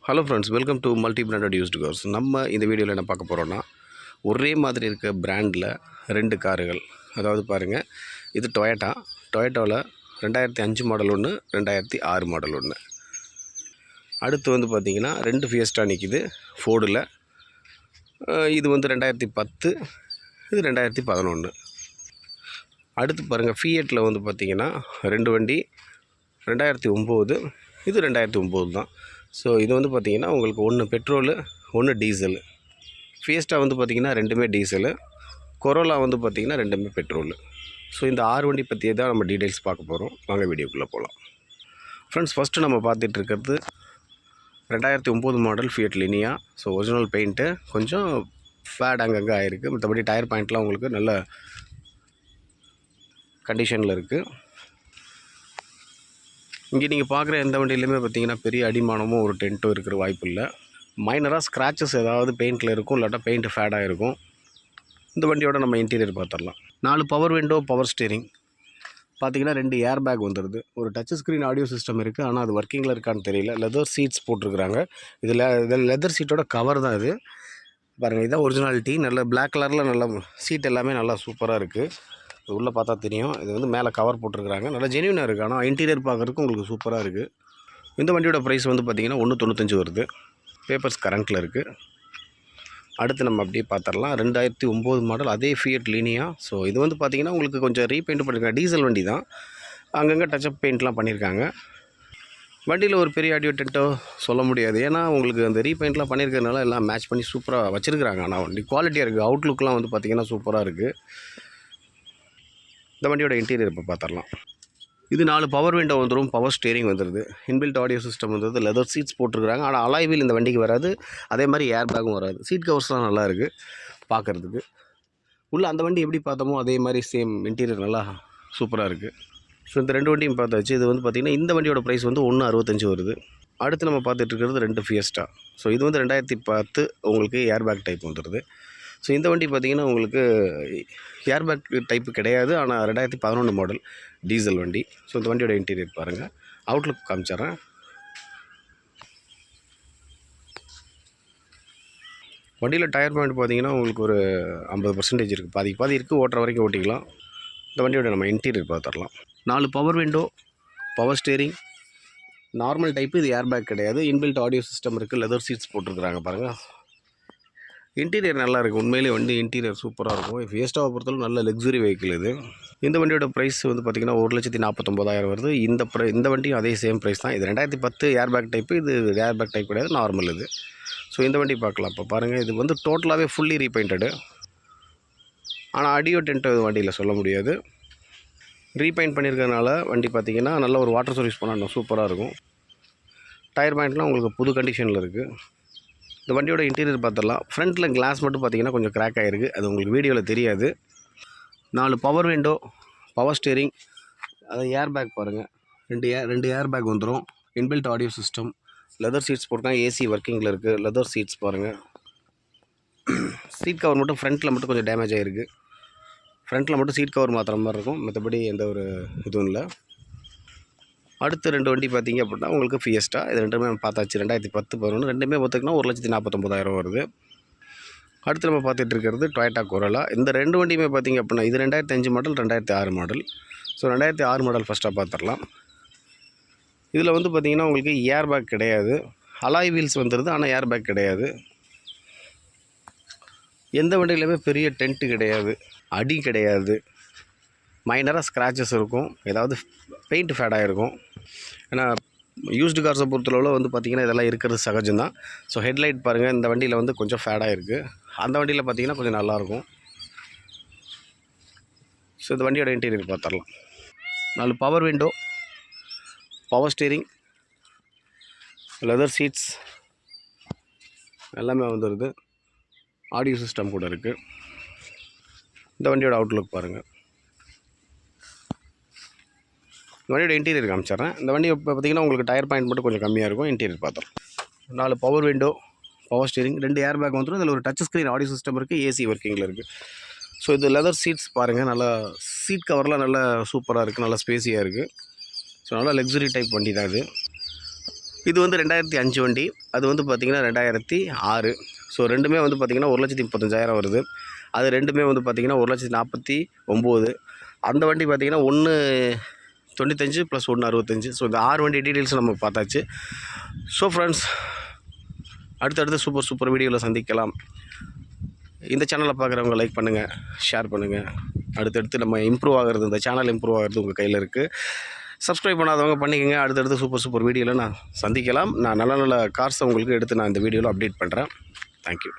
Hello friends, welcome to multi branded used cars. நம்ம இந்த வீடியோவில் என்ன பார்க்க போகிறோன்னா, ஒரே மாதிரி இருக்க பிராண்டில் 2 காருகள். அதாவது பாருங்கள், இது டொயோட்டாவில் 2005 மாடல் ஒன்று, 2006 மாடல் ஒன்று. அடுத்து வந்து பார்த்திங்கன்னா 2 ஃபியஸ்டா நிற்கிது ஃபோர்டில். இது வந்து 2010, இது 2011. அடுத்து பாருங்கள், ஃபியட்டில் வந்து பார்த்திங்கன்னா 2 வண்டி 2009, இது 2009 தான். ஸோ இது வந்து பார்த்திங்கன்னா உங்களுக்கு ஒன்று பெட்ரோலு, ஒன்று டீசலு. ஃபியஸ்டா வந்து பார்த்திங்கன்னா 2மே டீசலு, கொரோலா வந்து பார்த்திங்கன்னா 2மே பெட்ரோலு. ஸோ இந்த 6 வண்டி பற்றியே தான் நம்ம டீட்டெயில்ஸ் பார்க்க போகிறோம். வாங்க வீடியோக்குள்ளே போகலாம். ஃப்ரெண்ட்ஸ், ஃபஸ்ட்டு நம்ம பார்த்துட்டு இருக்கிறது 2009 model Fiat Linea. So original paint, கொஞ்சம் ஃபேட் அங்கங்கே ஆகிருக்கு. மற்றபடி டயர் பாயிண்ட்லாம் உங்களுக்கு நல்ல கண்டிஷனில் இருக்குது. இங்கே நீங்கள் பார்க்குற எந்த வண்டியிலையுமே பார்த்தீங்கன்னா பெரிய அடிமானமும் ஒரு டென்ட்டும் இருக்கிற வாய்ப்பு இல்லை. மைனராக ஸ்க்ராச்சஸ் ஏதாவது பெயிண்டில் இருக்கும், இல்லாட்டா பெயிண்ட் ஃபேடாக இருக்கும். இந்த வண்டியோட நம்ம இன்டீரியர் பார்த்துடலாம். 4 பவர் விண்டோ, பவர் ஸ்டீரிங். பார்த்தீங்கன்னா 2 ஏர் பேக் வந்துடுது. ஒரு டச் ஸ்க்ரீன் ஆடியோ சிஸ்டம் இருக்குது, ஆனால் அது ஒர்க்கிங்கில் இருக்கான்னு தெரியல. லெதர் சீட்ஸ் போட்டிருக்கிறாங்க. இதில் லெதர் சீட்டோட கவர் தான் இது. பாருங்கள், இதுதான் ஒரிஜினாலிட்டி. நல்ல பிளாக் கலரில் நல்ல சீட் எல்லாமே நல்லா சூப்பராக இருக்குது. உள்ளே பார்த்தா தெரியும். இது வந்து மேலே கவர் போட்டிருக்கிறாங்க. நல்லா ஜென்யூனாக இருக்குது. ஆனால் இன்டீரியர் பார்க்குறதுக்கு உங்களுக்கு சூப்பராக இருக்குது. இந்த வண்டியோட ப்ரைஸ் வந்து பார்த்திங்கன்னா 195 வருது. பேப்பர்ஸ் கரண்ட்டில் இருக்குது. அடுத்து நம்ம அப்படியே பார்த்துடலாம். 2009 மாடல், அதே ஃபியட் லீனியா. ஸோ இது வந்து பார்த்திங்கன்னா உங்களுக்கு கொஞ்சம் ரீபெயிண்ட் பண்ணியிருக்காங்க. டீசல் வண்டி தான், அங்கங்கே டச்சப் பெயிண்ட்லாம் பண்ணியிருக்காங்க. வண்டியில் ஒரு பெரிய ஆடியோ டென்ட்டோ சொல்ல முடியாது, ஏன்னா உங்களுக்கு அந்த ரீபெயிண்ட்லாம் பண்ணியிருக்கிறதுனால எல்லாம் மேட்ச் பண்ணி சூப்பராக வச்சுருக்கிறாங்க. ஆனால் வண்டி குவாலிட்டியாக இருக்குது. அவுட்லுக்லாம் வந்து பார்த்திங்கன்னா சூப்பராக இருக்குது. இந்த வண்டியோட இன்டீரியர் இப்போ பார்த்துடலாம். இது 4 பவர் விண்டோ வந்துடும், பவர் ஸ்டீரிங் வந்துடுது, இன்பில்ட் ஆடியோ சிஸ்டம் வந்துடுது, லெதர் சீட்ஸ் போட்டிருக்கிறாங்க. ஆனால் அலாய் வீல் இந்த வண்டிக்கு வராது. அதே மாதிரி ஏர் பேக்கும் வராது. சீட் கவர்ஸ்லாம் நல்லா இருக்குது பார்க்குறதுக்கு. உள்ள அந்த வண்டி எப்படி பார்த்தோமோ அதே மாதிரி சேம் இன்டீரியர் நல்லா சூப்பராக இருக்குது. ஸோ இந்த 2 வண்டியும் பார்த்தாச்சு. இது வந்து பார்த்திங்கன்னா இந்த வண்டியோட ப்ரைஸ் வந்து 165 வருது. அடுத்து நம்ம பார்த்துட்டு இருக்கிறது 2 ஃபியஸ்டா. ஸோ இது வந்து 2010 உங்களுக்கு ஏர் பேக் டைப் வந்துடுது. ஸோ இந்த வண்டி பார்த்திங்கன்னா உங்களுக்கு ஏர் பேக் டைப்பு கிடையாது, ஆனால் 2011 மாடல் டீசல் வண்டி. ஸோ இந்த வண்டியோட இன்டீரியர் பாருங்கள். அவுட்லுக் காமிச்சிட்றேன். வண்டியில் டயர் பாயிண்ட் பார்த்திங்கன்னா உங்களுக்கு ஒரு 50% இருக்குது. பாதி இருக்குது. ஓட்டுற வரைக்கும் ஓட்டிக்கலாம். இந்த வண்டியோட நம்ம இன்டீரியர் பார்த்துடலாம். 4 power window, power steering, normal type. இது ஏர் பேக் கிடையாது. இன்பில்ட் ஆடியோ சிஸ்டம் இருக்குது. லெதர் சீட்ஸ் போட்டிருக்கிறாங்க பாருங்கள். இன்டீரியர் நல்லா இருக்குது. உண்மையிலே வண்டி இன்டீரியர் சூப்பராக இருக்கும். ஃபியஸ்டாவை பொறுத்தளவு நல்ல லக்ஸுரி வெஹிக்கிள் இது. இந்த வண்டியோட ப்ரைஸ் வந்து பார்த்திங்கன்னா 1,49,000 வருது. இந்த வண்டியும் அதே சேம் ப்ரைஸ் தான். இது 2010 ஏர் பேக் டைப்பு. இது ஏர் பேக் டைப் கிடையாது, நார்மல் இது. ஸோ இந்த வண்டி பார்க்கலாம். இப்போ பாருங்கள், இது வந்து டோட்டலாகவே ஃபுல்லி ரீபெயிண்டடு. ஆனால் ஆடியோ டென்ட் வண்டியில் சொல்ல முடியாது. ரீபெயிண்ட் பண்ணியிருக்கிறதுனால வண்டி பார்த்திங்கன்னா நல்ல ஒரு வாட்டர் சர்வீஸ் பண்ணால் சூப்பராக இருக்கும். டயர் பாயிண்ட்லாம் உங்களுக்கு புது கண்டிஷனில் இருக்குது. இந்த வண்டியோட இன்டீரியர் பார்த்துடலாம். ஃப்ரண்ட்டில் கிளாஸ் மட்டும் பார்த்திங்கன்னா கொஞ்சம் கிராக் ஆகிருக்கு. அது உங்களுக்கு வீடியோவில் தெரியாது. 4 பவர் விண்டோ, பவர் ஸ்டீரிங், அது ஏர் பேக் பாருங்கள். 2 ஏர் பேக் வந்துடும். Inbuilt audio system, leather seeds போட்டிருக்காங்க. ஏசி ஒர்க்கிங்கில் இருக்குது. லெதர் சீட்ஸ் பாருங்கள். சீட் கவர் மட்டும் ஃப்ரண்ட்டில் மட்டும் கொஞ்சம் டேமேஜ் ஆகிருக்கு. ஃப்ரண்ட்டில் மட்டும் சீட் கவர் மாற்றுற மாதிரி இருக்கும். மற்றபடி எந்த ஒரு இதுவும் இல்லை. அடுத்து 2 வண்டி பார்த்திங்க அப்படின்னா உங்களுக்கு ஃபியஸ்டா. இது 2மே பார்த்தாச்சு. 2010 11 2மே பார்த்திங்கன்னா 1,49,000 வருது. அடுத்து நம்ம பார்த்துட்டு இருக்கிறது டொயோட்டா கொரோலா. இந்த 2 வண்டியுமே பார்த்திங்க அப்படின்னா இது 2005 மாடல், 2006 மாடல். ஸோ 2006 மாடல் ஃபஸ்ட்டாக பார்த்துடலாம். இதில் வந்து பார்த்திங்கன்னா உங்களுக்கு ஏர் பேக் கிடையாது. அலாய் வீல்ஸ் வந்துடுது, ஆனால் ஏர் பேக் கிடையாது. எந்த வண்டியிலுமே பெரிய டென்ட்டு கிடையாது, அடி கிடையாது. மைனராக ஸ்க்ராச்சஸ் இருக்கும், ஏதாவது பெயிண்ட் ஃபேடாக இருக்கும். ஏன்னா யூஸ்டு கார்ஸை பொறுத்தளவில் வந்து பார்த்திங்கன்னா இதெல்லாம் இருக்கிறது சகஜம்தான். ஸோ ஹெட்லைட் பாருங்கள், இந்த வண்டியில் வந்து கொஞ்சம் ஃபேடாக இருக்குது. அந்த வண்டியில் பார்த்திங்கன்னா கொஞ்சம் நல்லாயிருக்கும். ஸோ இந்த வண்டியோட இன்டீரியர் பார்த்துடலாம். 4 power window, power steering, leather seeds எல்லாமே வந்துடுது. ஆடியோ சிஸ்டம் கூட இருக்குது. இந்த வண்டியோட அவுட்லுக் பாருங்கள். இந்த வண்டியோட இன்டீரியர் காமிச்சிட்றேன். இந்த வண்டி இப்போ பார்த்திங்கன்னா உங்களுக்கு டயர் பாயிண்ட் மட்டும் கொஞ்சம் கம்மியாக இருக்கும். இன்டீரியர் பார்த்தோம். 4 power window, power steering, 2 air bag வந்துடும். இதில் ஒரு டச் ஸ்க்ரீன் ஆடியோ சிஸ்டம் இருக்குது. ஏசி ஒர்க்கிங்கில் இருக்குது. ஸோ இது லெதர் சீட்ஸ் பாருங்கள். நல்லா சீட் கவர்லாம் நல்லா சூப்பராக இருக்குது. நல்லா ஸ்பேஸியாக இருக்குது. ஸோ நல்லா லக்ஸுரி டைப் வண்டி தான் இது. இது வந்து 2005 வண்டி. அது வந்து பார்த்திங்கன்னா 2006. ஸோ ரெண்டுமே வந்து பார்த்திங்கன்னா 1,35,000 வருது. அது ரெண்டுமே வந்து பார்த்திங்கன்னா 1,49,000. அந்த வண்டி பார்த்திங்கன்னா 1,95 + 1,65. ஸோ இந்த 6 வண்டி டீட்டெயில்ஸ் நம்ம பார்த்தாச்சு. ஸோ ஃப்ரெண்ட்ஸ், அடுத்தடுத்து சூப்பர் வீடியோவில் சந்திக்கலாம். இந்த சேனலை பார்க்குறவங்க லைக் பண்ணுங்கள், ஷேர் பண்ணுங்கள். அடுத்தடுத்து நம்ம இம்ப்ரூவ் ஆகிறது, இந்த சேனல் இம்ப்ரூவ் ஆகிறது உங்கள் கையில் இருக்குது. சப்ஸ்கிரைப் பண்ணாதவங்க பண்ணிக்கோங்க. அடுத்தடுத்து சூப்பர் வீடியோவில் நான் சந்திக்கலாம். நான் நல்ல கார்ஸை உங்களுக்கு எடுத்து நான் இந்த வீடியோவில் அப்டேட் பண்ணுறேன். தேங்க்யூ.